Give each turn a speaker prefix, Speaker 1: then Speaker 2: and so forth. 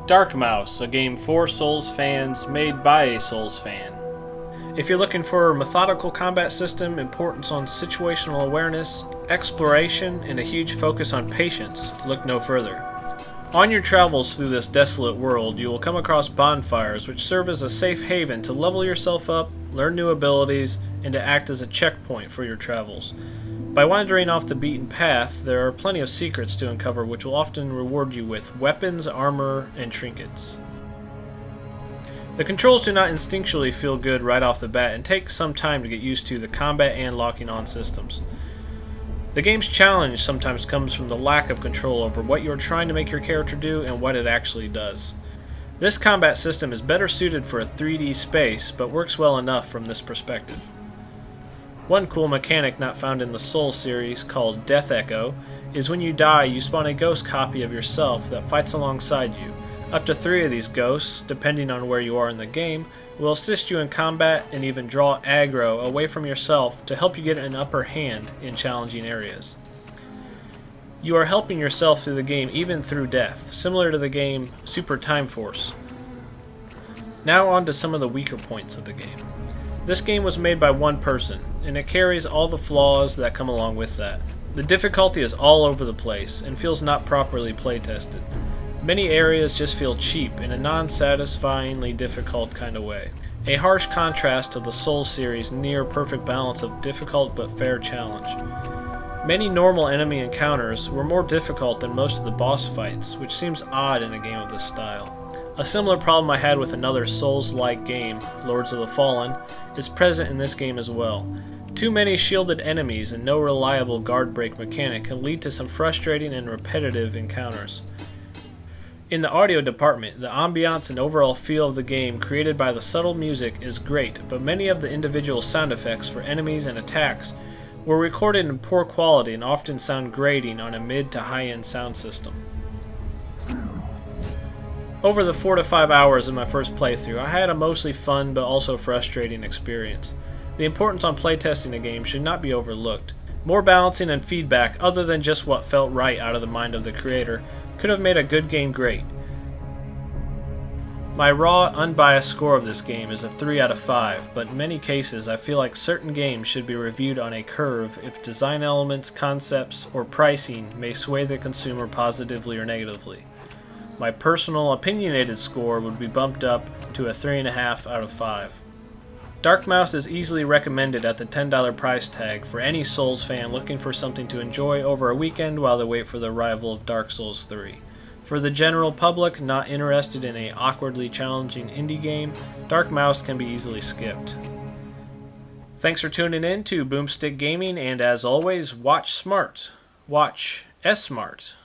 Speaker 1: Dark Mouse, a game for Souls fans, made by a Souls fan. If you're looking for a methodical combat system, importance on situational awareness, exploration, and a huge focus on patience, look no further. On your travels through this desolate world, you will come across bonfires which serve as a safe haven to level yourself up, learn new abilities, and to act as a checkpoint for your travels. By wandering off the beaten path, there are plenty of secrets to uncover which will often reward you with weapons, armor, and trinkets. The controls do not instinctually feel good right off the bat and take some time to get used to the combat and locking on systems. The game's challenge sometimes comes from the lack of control over what you are trying to make your character do and what it actually does. This combat system is better suited for a 3D space, but works well enough from this perspective. One cool mechanic not found in the Souls series, called Death Echo, is when you die, you spawn a ghost copy of yourself that fights alongside you. Up to 3 of these ghosts, depending on where you are in the game, will assist you in combat and even draw aggro away from yourself to help you get an upper hand in challenging areas. You are helping yourself through the game even through death, similar to the game Super Time Force. Now on to some of the weaker points of the game. This game was made by one person, and it carries all the flaws that come along with that. The difficulty is all over the place and feels not properly playtested. Many areas just feel cheap in a non-satisfyingly difficult kind of way. A harsh contrast to the Souls series' near-perfect balance of difficult but fair challenge. Many normal enemy encounters were more difficult than most of the boss fights, which seems odd in a game of this style. A similar problem I had with another Souls-like game, Lords of the Fallen, is present in this game as well. Too many shielded enemies and no reliable guard break mechanic can lead to some frustrating and repetitive encounters. In the audio department, the ambiance and overall feel of the game created by the subtle music is great, but many of the individual sound effects for enemies and attacks were recorded in poor quality and often sound grating on a mid to high-end sound system. Over the 4 to 5 hours of my first playthrough, I had a mostly fun but also frustrating experience. The importance on playtesting a game should not be overlooked. More balancing and feedback other than just what felt right out of the mind of the creator could have made a good game great. My raw, unbiased score of this game is a 3 out of 5, but in many cases I feel like certain games should be reviewed on a curve if design elements, concepts, or pricing may sway the consumer positively or negatively. My personal, opinionated score would be bumped up to a 3.5 out of 5. Dark Mouse is easily recommended at the $10 price tag for any Souls fan looking for something to enjoy over a weekend while they wait for the arrival of Dark Souls 3. For the general public not interested in an awkwardly challenging indie game, Dark Mouse can be easily skipped. Thanks for tuning in to Boomstick Gaming, and as always, watch smart. Watch S-Smart.